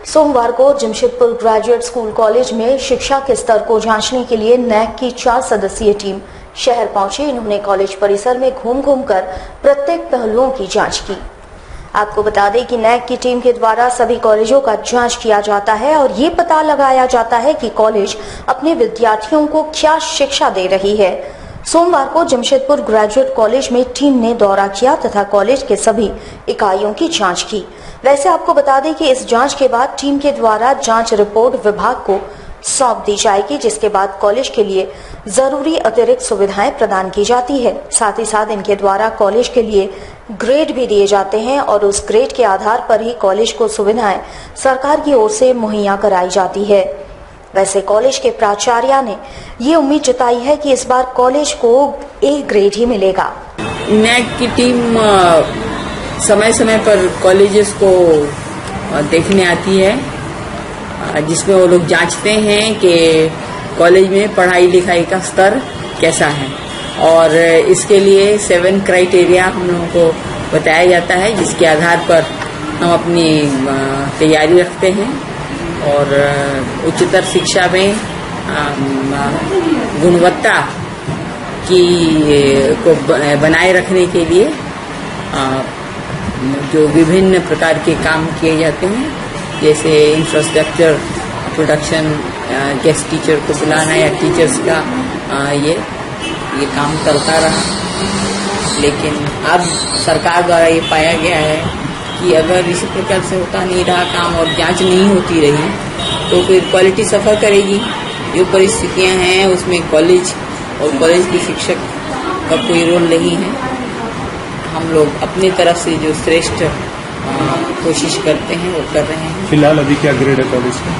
सोमवार को Jamshedpur graduate school college में शिक्षा के स्तर को जांचने के लिए नैक की 4 सदस्यीय टीम शहर पहुंची। इन्होंने कॉलेज परिसर में घूम घूम कर प्रत्येक पहलुओं की जांच की। आपको बता दें कि नैक की टीम के द्वारा सभी कॉलेजों का जांच किया जाता है और ये पता लगाया जाता है कि कॉलेज अपने विद्यार्थियों को क्या शिक्षा दे रही है। सोमवार को जमशेदपुर ग्रेजुएट कॉलेज में टीम ने दौरा किया तथा कॉलेज के सभी इकाइयों की जांच की। वैसे आपको बता दें कि इस जांच के बाद टीम के द्वारा जांच रिपोर्ट विभाग को सौंप दी जाएगी, जिसके बाद कॉलेज के लिए जरूरी अतिरिक्त सुविधाएं प्रदान की जाती है। साथ ही साथ इनके द्वारा कॉलेज के लिए ग्रेड भी दिए जाते हैं और उस ग्रेड के आधार पर ही कॉलेज को सुविधाएं सरकार की ओर से मुहैया कराई जाती है। वैसे कॉलेज के प्राचार्य ने ये उम्मीद जताई है कि इस बार कॉलेज को ए ग्रेड ही मिलेगा। नैक की टीम समय समय पर कॉलेजेस को देखने आती है, जिसमें वो लोग जांचते हैं कि कॉलेज में पढ़ाई लिखाई का स्तर कैसा है और इसके लिए 7 क्राइटेरिया हम लोगों को बताया जाता है, जिसके आधार पर हम अपनी तैयारी रखते हैं और उच्चतर शिक्षा में गुणवत्ता की को बनाए रखने के लिए जो विभिन्न प्रकार के काम किए जाते हैं, जैसे इंफ्रास्ट्रक्चर प्रोडक्शन, गेस्ट टीचर को बुलाना या टीचर्स का ये काम चलता रहा। लेकिन अब सरकार द्वारा ये पाया गया है कि अगर इसी प्रकार से होता नहीं रहा काम और जांच नहीं होती रही तो फिर क्वालिटी सफ़र करेगी। जो परिस्थितियां हैं उसमें कॉलेज और कॉलेज के शिक्षक का कोई रोल नहीं है। हम लोग अपनी तरफ से जो श्रेष्ठ कोशिश करते हैं वो कर रहे हैं। फिलहाल अभी क्या ग्रेड है कॉलेज का?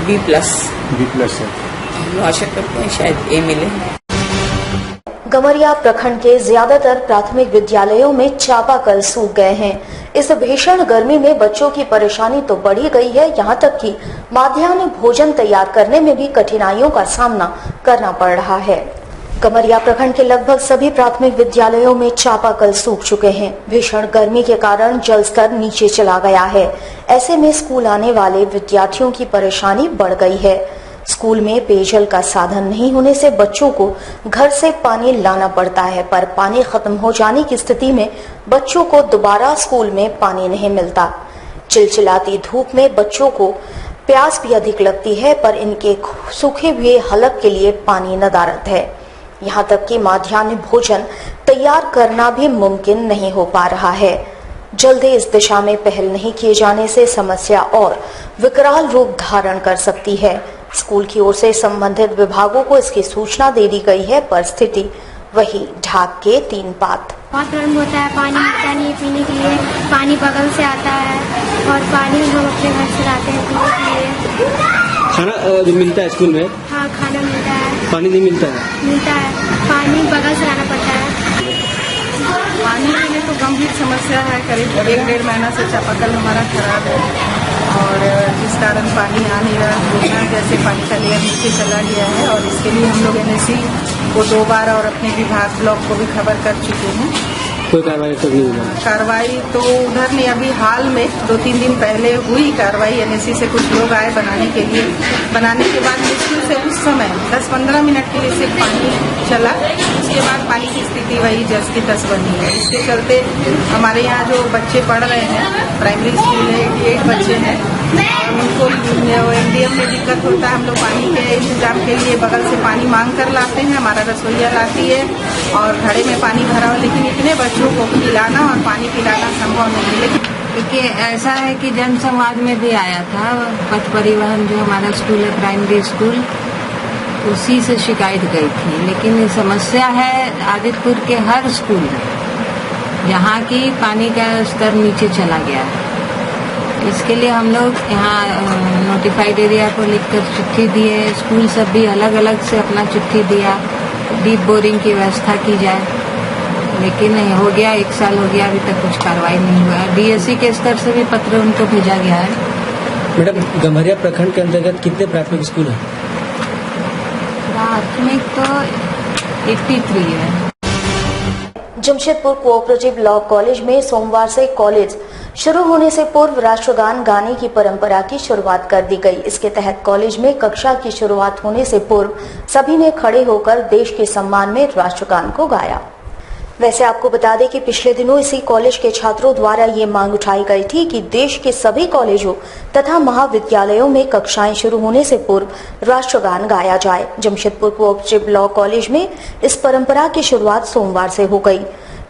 B+ है। हम आशा करते हैं शायद ए मिले। गमरिया प्रखंड के ज्यादातर प्राथमिक विद्यालयों में चापाकल सूख गए हैं। इस भीषण गर्मी में बच्चों की परेशानी तो बढ़ी गई है, यहाँ तक कि माध्याह्न भोजन तैयार करने में भी कठिनाइयों का सामना करना पड़ रहा है। गमरिया प्रखंड के लगभग सभी प्राथमिक विद्यालयों में चापाकल सूख चुके हैं। भीषण गर्मी के कारण जल स्तर नीचे चला गया है। ऐसे में स्कूल आने वाले विद्यार्थियों की परेशानी बढ़ गई है। स्कूल में पेयजल का साधन नहीं होने से बच्चों को घर से पानी लाना पड़ता है, पर पानी खत्म हो जाने की स्थिति में बच्चों को दोबारा स्कूल में पानी नहीं मिलता। चिलचिलाती धूप में बच्चों को प्यास भी अधिक लगती है, पर इनके सूखे हुए हलक के लिए पानी नदारद है। यहाँ तक कि माध्याह्न भोजन तैयार करना भी मुमकिन नहीं हो पा रहा है। जल्दी इस दिशा में पहल नहीं किए जाने से समस्या और विकराल रूप धारण कर सकती है। स्कूल की ओर से संबंधित विभागों को इसकी सूचना दे दी गई है, पर स्थिति वही ढाक के 3 पात। बहुत गर्म होता है, पानी मिलता नहीं पीने के लिए। पानी बगल से आता है और पानी हम अपने घर से लाते हैं पीने के लिए। खाना जो मिलता है स्कूल में? हाँ, खाना मिलता है। पानी नहीं मिलता है? मिलता है, पानी बगल से लाना पड़ता है। पानी के लिए तो गंभीर समस्या है। करीब 1-1.5 महीना से चापाकल हमारा खराब है और जिस कारण पानी आ नहीं रहा। योजना जैसे पानी का लेयर नीचे चला गया है और इसके लिए हम लोग NSC को 2 बार और अपने विभाग ब्लॉक को भी खबर कर चुके हैं। कोई कार्रवाई तो नहीं हुई? कार्रवाई तो उधर नहीं, अभी हाल में 2-3 दिन पहले हुई कार्रवाई। NSC से कुछ लोग आए बनाने के लिए। बनाने के बाद मुश्किल से उस समय 10-15 मिनट के लिए सिर्फ पानी चला। उसके बाद पानी की स्थिति वही जस की तस बनी है। इसके चलते हमारे यहाँ जो बच्चे पढ़ रहे हैं, प्राइमरी स्कूल है, 8 बच्चे हैं, उनको MDM में दिक्कत होता है। हम लोग पानी के इंतजाम के लिए बगल से पानी मांग कर लाते हैं, हमारा रसोईया लाती है और घड़े में पानी भरा हो, लेकिन इतने बच्चों को पिलाना और पानी पिलाना संभव नहीं है। देखिए, ऐसा है कि जन संवाद में भी आया था, पथ परिवहन जो हमारा स्कूल है प्राइमरी स्कूल, उसी से शिकायत गई थी। लेकिन ये समस्या है आदितपुर के हर स्कूल में, जहाँ की पानी का स्तर नीचे चला गया है। इसके लिए हम लोग यहाँ नोटिफाइड एरिया को लिखकर चिट्ठी दिए। स्कूल सब भी अलग अलग से अपना चिट्ठी दिया, डीप बोरिंग की व्यवस्था की जाए। लेकिन नहीं हो गया, 1 साल हो गया, अभी तक कुछ कार्रवाई नहीं हुआ है। DSC के स्तर से भी पत्र उनको भेजा गया है। मैडम, गम्हरिया प्रखंड के अंतर्गत कितने प्राथमिक स्कूल हैं? प्राथमिक तो 83 है। जमशेदपुर कोऑपरेटिव लॉ कॉलेज में सोमवार से कॉलेज शुरू होने से पूर्व राष्ट्रगान गाने की परंपरा की शुरुआत कर दी गई। इसके तहत कॉलेज में कक्षा की शुरुआत होने से पूर्व सभी ने खड़े होकर देश के सम्मान में राष्ट्रगान को गाया। वैसे आपको बता दें कि पिछले दिनों इसी कॉलेज के छात्रों द्वारा ये मांग उठाई गई थी कि देश के सभी कॉलेजों तथा महाविद्यालयों में कक्षाएं शुरू होने से पूर्व राष्ट्रगान गाया जाए। जमशेदपुर कोऑपरेटिव लॉ कॉलेज में इस परंपरा की शुरुआत सोमवार से हो गई।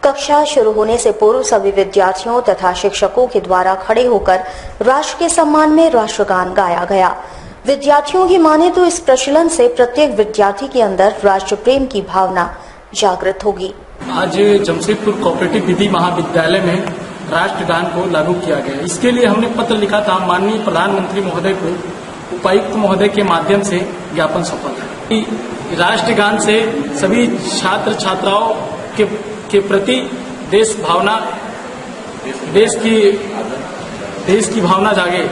कक्षा शुरू होने से पूर्व सभी विद्यार्थियों तथा शिक्षकों के द्वारा खड़े होकर राष्ट्र के सम्मान में राष्ट्रगान गाया गया। विद्यार्थियों की माने तो इस प्रचलन से प्रत्येक विद्यार्थी के अंदर राष्ट्र प्रेम की भावना जागृत होगी। आज जमशेदपुर कोऑपरेटिव विधि महाविद्यालय में राष्ट्रगान को लागू किया गया। इसके लिए हमने पत्र लिखा था माननीय प्रधानमंत्री महोदय को, उपायुक्त महोदय के माध्यम से ज्ञापन सौंपा था। राष्ट्रगान से सभी छात्र छात्राओं के प्रति देश की भावना जागे।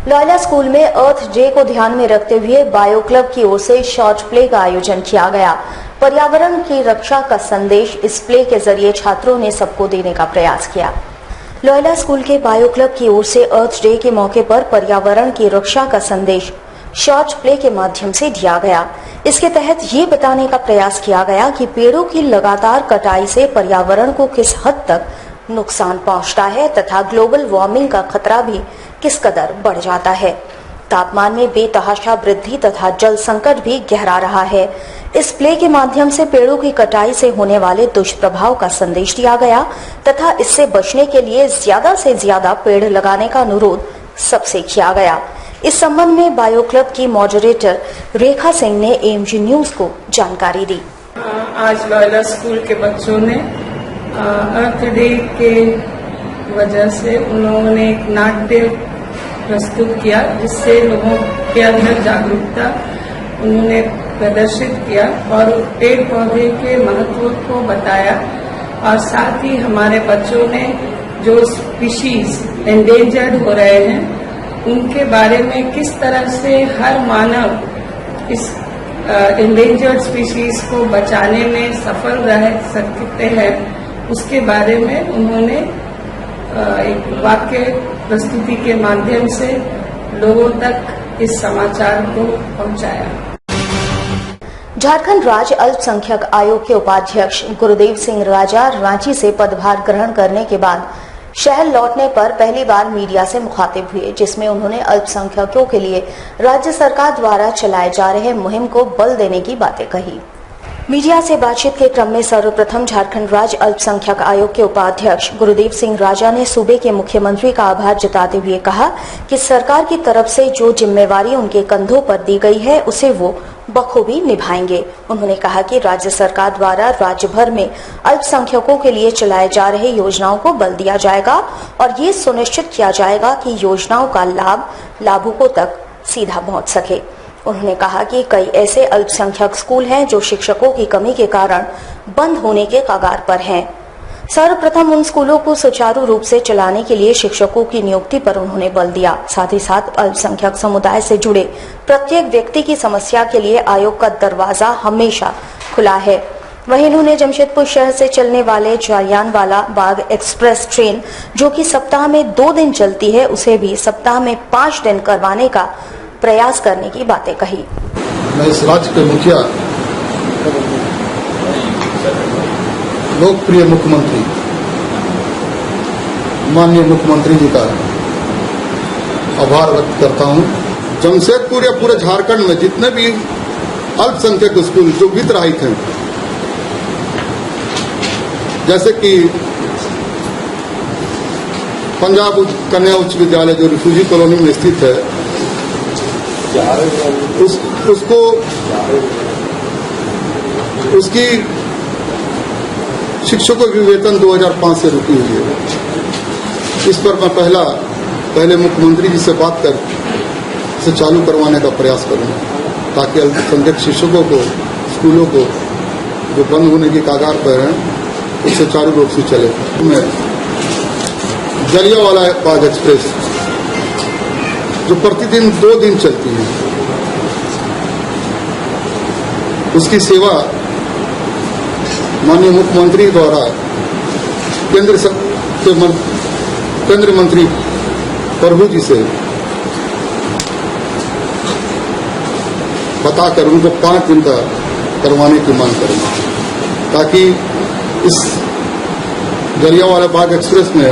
लॉयला स्कूल में अर्थ डे को ध्यान में रखते हुए बायो क्लब की ओर से शॉर्ट प्ले का आयोजन किया गया। पर्यावरण की रक्षा का संदेश इस प्ले के जरिए छात्रों ने सबको देने का प्रयास किया। लॉयला स्कूल के बायो क्लब की ओर से अर्थ डे के मौके पर पर्यावरण की रक्षा का संदेश शॉर्ट प्ले के माध्यम से दिया गया। इसके तहत ये बताने का प्रयास किया गया कि पेड़ों की लगातार कटाई से पर्यावरण को किस हद तक नुकसान पहुंचता है तथा ग्लोबल वार्मिंग का खतरा भी किस कदर बढ़ जाता है। तापमान में बेतहाशा वृद्धि तथा जल संकट भी गहरा रहा है। इस प्ले के माध्यम से पेड़ों की कटाई से होने वाले दुष्प्रभाव का संदेश दिया गया तथा इससे बचने के लिए ज्यादा से ज्यादा पेड़ लगाने का अनुरोध सबसे किया गया। इस संबंध में बायो क्लब की मॉडरेटर रेखा सिंह ने एएमजी न्यूज को जानकारी दी। आज लॉयला स्कूल के बच्चों ने अर्थ डे के वजह से उन्होंने एक नाट्य प्रस्तुत किया, जिससे लोगों के अंदर जागरूकता उन्होंने प्रदर्शित किया और पेड़ पौधे के महत्व को बताया। और साथ ही हमारे बच्चों ने जो स्पीशीज एंडेंजर्ड हो रहे हैं उनके बारे में किस तरह से हर मानव इस एंडेंजर्ड स्पीशीज को बचाने में सफल रह सकते हैं, उसके बारे में उन्होंने एक वाक्य प्रस्तुति के माध्यम से लोगों तक इस समाचार को पहुंचाया। झारखंड राज्य अल्पसंख्यक आयोग के उपाध्यक्ष गुरुदेव सिंह राजा रांची से पदभार ग्रहण करने के बाद शहर लौटने पर पहली बार मीडिया से मुखातिब हुए, जिसमें उन्होंने अल्पसंख्यकों के लिए राज्य सरकार द्वारा चलाए जा रहे मुहिम को बल देने की बातें कही। मीडिया से बातचीत के क्रम में सर्वप्रथम झारखंड राज्य अल्पसंख्यक आयोग के उपाध्यक्ष गुरुदेव सिंह राजा ने सूबे के मुख्यमंत्री का आभार जताते हुए कहा कि सरकार की तरफ से जो जिम्मेवारी उनके कंधों पर दी गई है उसे वो बखूबी निभाएंगे। उन्होंने कहा कि राज्य सरकार द्वारा राज्य भर में अल्पसंख्यकों के लिए चलाए जा रहे योजनाओं को बल दिया जाएगा और ये सुनिश्चित किया जाएगा कि योजनाओं का लाभ लाभुकों तक सीधा पहुंच सके। उन्होंने कहा कि कई ऐसे अल्पसंख्यक स्कूल हैं जो शिक्षकों की कमी के कारण बंद होने के कगार पर हैं। सर्वप्रथम उन स्कूलों को सुचारू रूप से चलाने के लिए शिक्षकों की नियुक्ति पर उन्होंने बल दिया। साथ ही साथ अल्पसंख्यक समुदाय से जुड़े प्रत्येक व्यक्ति की समस्या के लिए आयोग का दरवाजा हमेशा खुला है। वहीं उन्होंने जमशेदपुर शहर से चलने वाले जालियानवाला बाग एक्सप्रेस ट्रेन, जो कि सप्ताह में 2 दिन चलती है, उसे भी सप्ताह में 5 दिन करवाने का प्रयास करने की बातें कही। मैं इस राज्य के मुखिया लोकप्रिय मुख्यमंत्री माननीय मुख्यमंत्री जी का आभार व्यक्त करता हूं। जमशेदपुर या पूरे झारखंड में जितने भी अल्पसंख्यक स्कूल जो हितरहित हैं, जैसे कि पंजाब कन्या उच्च विद्यालय जो रिफ्यूजी कॉलोनी में स्थित है, उसकी शिक्षकों की वेतन 2005 से रुकी हुई है। इस पर मैं पहले मुख्यमंत्री जी से बात कर इसे चालू करवाने का प्रयास करूंगा, ताकि अल्पसंख्यक शिक्षकों को स्कूलों को जो बंद होने की कगार पर हैं उससे चालू रूप से चले। मैं जालियानवाला बाग एक्सप्रेस जो प्रतिदिन 2 दिन चलती है, उसकी सेवा माननीय मुख्यमंत्री द्वारा केंद्रीय मंत्री प्रभु जी से बताकर उनको 5 दिन का करवाने की मांग करेंगे, ताकि इस जलियांवाला बाग एक्सप्रेस में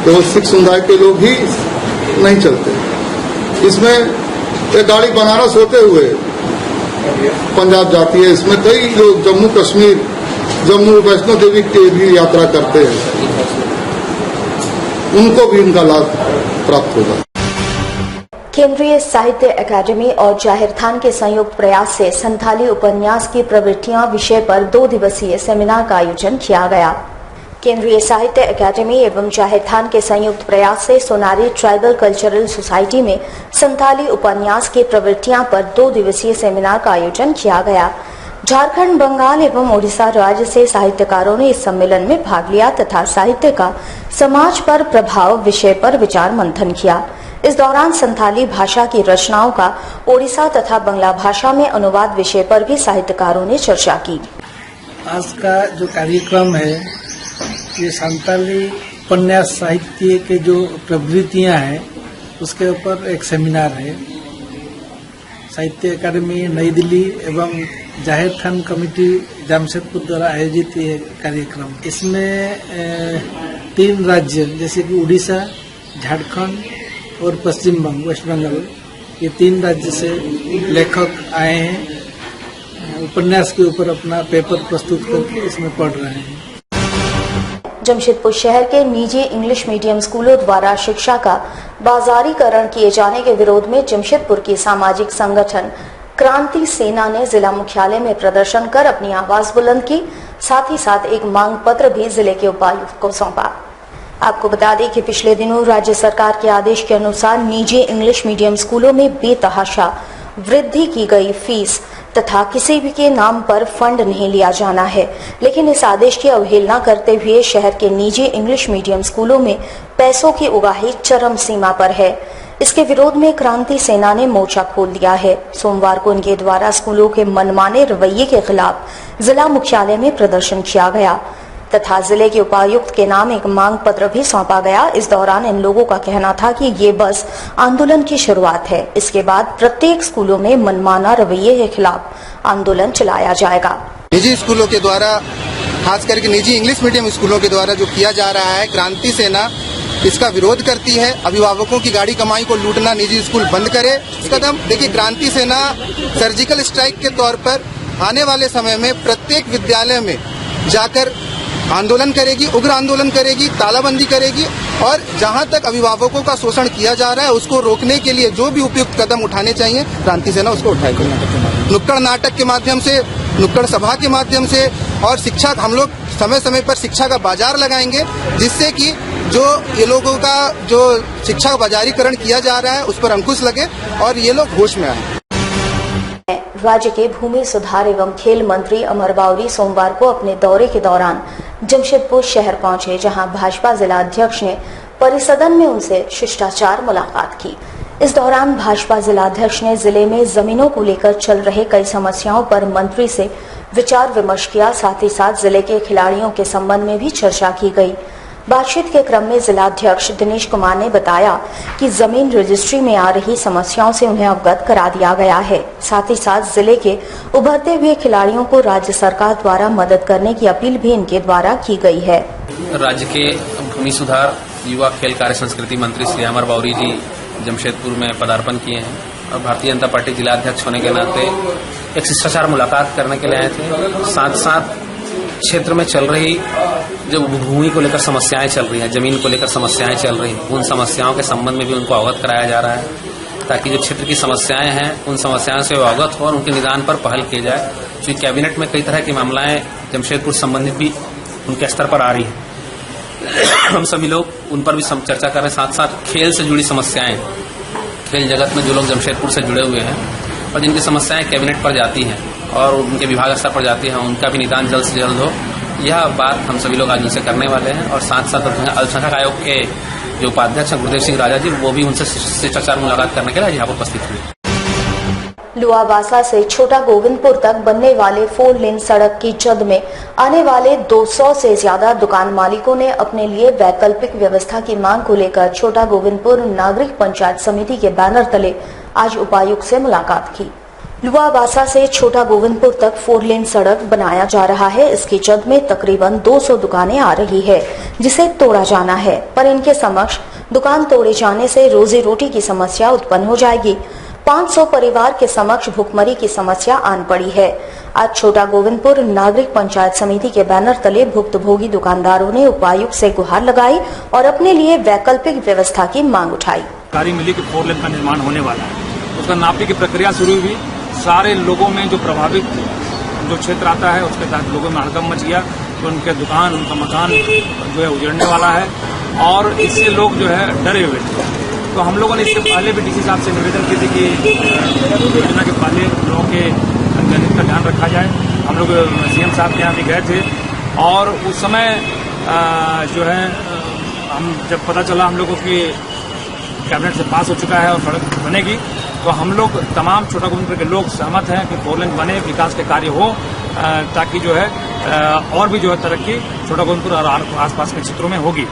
केवल सिख समुदाय के लोग ही नहीं चलते। इसमें एक गाड़ी बनारस होते हुए पंजाब जाती है। इसमें कई लोग जम्मू कश्मीर, जम्मू वैष्णो देवी की भी यात्रा करते हैं, उनको भी इनका लाभ प्राप्त होगा। केंद्रीय साहित्य अकादमी और जाहिर खान के संयुक्त प्रयास से संथाली उपन्यास की प्रवृत्तियां विषय पर 2 दिवसीय सेमिनार का आयोजन किया गया। केंद्रीय साहित्य अकादमी एवं जाहिर खान के संयुक्त प्रयास से सोनारी ट्राइबल कल्चरल सोसाइटी में संथाली उपन्यास की प्रवृत्तियां पर 2 दिवसीय सेमिनार का आयोजन किया गया। झारखंड, बंगाल एवं ओडिशा राज्य से साहित्यकारों ने इस सम्मेलन में भाग लिया तथा साहित्य का समाज पर प्रभाव विषय पर विचार मंथन किया। इस दौरान संथाली भाषा की रचनाओं का ओडिशा तथा बांग्ला भाषा में अनुवाद विषय पर भी साहित्यकारों ने चर्चा की। आज का जो कार्यक्रम है ये संथाली उपन्यास साहित्य के जो प्रवृत्तियां हैं उसके ऊपर एक सेमिनार है। साहित्य अकादमी नई दिल्ली एवं जाहिर खान कमेटी जमशेदपुर द्वारा आयोजित ये कार्यक्रम, इसमें 3 राज्य जैसे कि उड़ीसा, झारखंड और पश्चिम बंग, वेस्ट बंगाल, ये 3 राज्य से लेखक आए हैं, उपन्यास के ऊपर अपना पेपर प्रस्तुत करके इसमें पढ़ रहे हैं। जमशेदपुर शहर के निजी इंग्लिश मीडियम स्कूलों द्वारा शिक्षा का बाजारीकरण किए जाने के विरोध में जमशेदपुर की सामाजिक संगठन क्रांति सेना ने जिला मुख्यालय में प्रदर्शन कर अपनी आवाज बुलंद की। साथ ही साथ एक मांग पत्र भी जिले के उपायुक्त को सौंपा। आपको बता दें कि पिछले दिनों राज्य सरकार के आदेश के अनुसार निजी इंग्लिश मीडियम स्कूलों में बेतहाशा वृद्धि की गई फीस तथा किसी भी के नाम पर फंड नहीं लिया जाना है, लेकिन इस आदेश की अवहेलना करते हुए शहर के निजी इंग्लिश मीडियम स्कूलों में पैसों की उगाही चरम सीमा पर है। इसके विरोध में क्रांति सेना ने मोर्चा खोल दिया है। सोमवार को इनके द्वारा स्कूलों के मनमाने रवैये के खिलाफ जिला मुख्यालय में प्रदर्शन किया गया तथा जिले के उपायुक्त के नाम एक मांग पत्र भी सौंपा गया। इस दौरान इन लोगों का कहना था कि ये बस आंदोलन की शुरुआत है, इसके बाद प्रत्येक स्कूलों में मनमाना रवैये के खिलाफ आंदोलन चलाया जाएगा। निजी स्कूलों के द्वारा, खास करके निजी इंग्लिश मीडियम स्कूलों के द्वारा जो किया जा रहा है, क्रांति सेना इसका विरोध करती है। अभिभावकों की गाड़ी कमाई को लूटना निजी स्कूल बंद करे। इस कदम देखिए, क्रांति सेना सर्जिकल स्ट्राइक के तौर पर आने वाले समय में प्रत्येक विद्यालय में जाकर आंदोलन करेगी, उग्र आंदोलन करेगी, तालाबंदी करेगी और जहां तक अभिभावकों का शोषण किया जा रहा है उसको रोकने के लिए जो भी उपयुक्त कदम उठाने चाहिए क्रांति सेना उसको उठाएगी। नुक्कड़ नाटक के माध्यम से, नुक्कड़ सभा के माध्यम से और शिक्षा, हम लोग समय समय पर शिक्षा का बाजार लगाएंगे, जिससे कि जो ये लोगों का जो शिक्षा का बाजारीकरण किया जा रहा है उस पर अंकुश लगे और ये लोग होश में आए। राज्य के भूमि सुधार एवं खेल मंत्री अमर बाउरी सोमवार को अपने दौरे के दौरान जमशेदपुर शहर पहुंचे, जहां भाजपा जिला अध्यक्ष ने परिसदन में उनसे शिष्टाचार मुलाकात की। इस दौरान भाजपा जिला अध्यक्ष ने जिले में जमीनों को लेकर चल रहे कई समस्याओं पर मंत्री से विचार विमर्श किया। साथ ही साथ जिले के खिलाड़ियों के संबंध में भी चर्चा की गई। बातचीत के क्रम में जिलाध्यक्ष दिनेश कुमार ने बताया कि जमीन रजिस्ट्री में आ रही समस्याओं से उन्हें अवगत करा दिया गया है। साथ ही साथ जिले के उभरते हुए खिलाड़ियों को राज्य सरकार द्वारा मदद करने की अपील भी इनके द्वारा की गई है। राज्य के भूमि सुधार, युवा, खेल, कार्य संस्कृति मंत्री श्री अमर बाउरी जी जमशेदपुर में पदार्पण किए हैं और भारतीय जनता पार्टी जिलाध्यक्ष होने के नाते एक शिष्टाचार मुलाकात करने के लिए आए थे। साथ साथ क्षेत्र में चल रही जो भूमि को लेकर समस्याएं चल रही हैं, जमीन को लेकर समस्याएं चल रही हैं, उन समस्याओं के संबंध में भी उनको अवगत कराया जा रहा है, ताकि जो क्षेत्र की समस्याएं हैं उन समस्याओं से अवगत हो और उनके निदान पर पहल की जाए। क्योंकि कैबिनेट में कई तरह की मामलाएं जमशेदपुर संबंधित भी उनके स्तर पर आ रही है। हम सभी लोग उन पर भी चर्चा कर रहे हैं। साथ साथ खेल से जुड़ी समस्याएं, खेल जगत में जो लोग जमशेदपुर से जुड़े हुए हैं और जिनकी समस्याएं कैबिनेट पर जाती हैं और उनके विभाग स्तर पर जाती हैं, उनका भी निदान जल्द से जल्द हो, यह बात हम सभी लोग आज उनसे करने वाले हैं। और साथ साथ अल्पसंख्यक आयोग के जो उपाध्यक्ष हैं गुरुदेव सिंह राजा जी, वो भी उनसे शिष्टाचार मुलाकात करने के लिए यहाँ पर उपस्थित हुए। लुआवासा से छोटा गोविंदपुर तक बनने वाले 4 लेन सड़क की जद में आने वाले 200 से ज्यादा दुकान मालिकों ने अपने लिए वैकल्पिक व्यवस्था की मांग को लेकर छोटा गोविंदपुर नागरिक पंचायत समिति के बैनर तले आज उपायुक्त से मुलाकात की। लुआवासा से छोटा गोविंदपुर तक 4 लेन सड़क बनाया जा रहा है। इसकी जद में तकरीबन 200 दुकानें आ रही है जिसे तोड़ा जाना है, पर इनके समक्ष दुकान तोड़े जाने से रोजी रोटी की समस्या उत्पन्न हो जाएगी। 500 परिवार के समक्ष भुखमरी की समस्या आन पड़ी है। आज छोटा गोविंदपुर नागरिक पंचायत समिति के बैनर तले भुक्तभोगी दुकानदारों ने उपायुक्त से गुहार लगाई और अपने लिए वैकल्पिक व्यवस्था की मांग उठाई। सरकारी मिली के 4 लेन का निर्माण होने वाला है, उसका नापी की प्रक्रिया शुरू हुई। सारे लोगों में जो प्रभावित जो क्षेत्र आता है उसके साथ लोगों में हड़कंप मच गया, तो उनके दुकान उनका मकान जो है उजड़ने वाला है और इससे लोग जो है डरे हुए थे। तो हम लोगों ने इससे पहले भी डीसी साहब से निवेदन की थी कि योजना के पहले लोगों के जनहित का ध्यान रखा जाए। हम लोग सीएम साहब के यहाँ भी गए थे और उस समय जो है हम जब पता चला हम लोगों की कैबिनेट से पास हो चुका है और सड़क बनेगी, तो हम लोग तमाम छोटा गोविंदपुर के लोग सहमत हैं कि 4 लेन बने, विकास के कार्य हो, ताकि जो है और भी जो है तरक्की छोटा गोविंदपुर और आसपास के क्षेत्रों में होगी।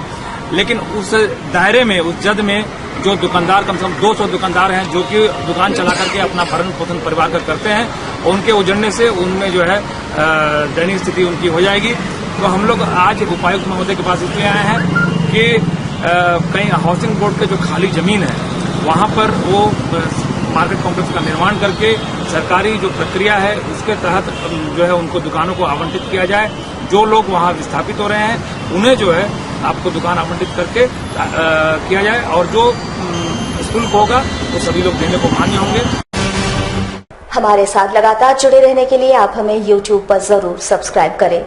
लेकिन उस दायरे में, उस जद में जो दुकानदार कम से कम 200 दुकानदार हैं जो कि दुकान चला करके अपना भरण पोषण परिवार का करते हैं, उनके उजड़ने से उनमें जो है दयनीय स्थिति उनकी हो जाएगी। तो हम लोग आज उपायुक्त महोदय के पास इसलिए आए हैं कि कहीं हाउसिंग बोर्ड के जो खाली जमीन है वहाँ पर वो मार्केट कॉम्प्लेक्स का निर्माण करके सरकारी जो प्रक्रिया है उसके तहत जो है उनको दुकानों को आवंटित किया जाए। जो लोग वहाँ विस्थापित हो रहे हैं उन्हें जो है आपको दुकान आवंटित करके किया जाए और जो शुल्क होगा वो सभी लोग देने को मान्य होंगे। हमारे साथ लगातार जुड़े रहने के लिए आप हमें YouTube पर जरूर सब्सक्राइब करें।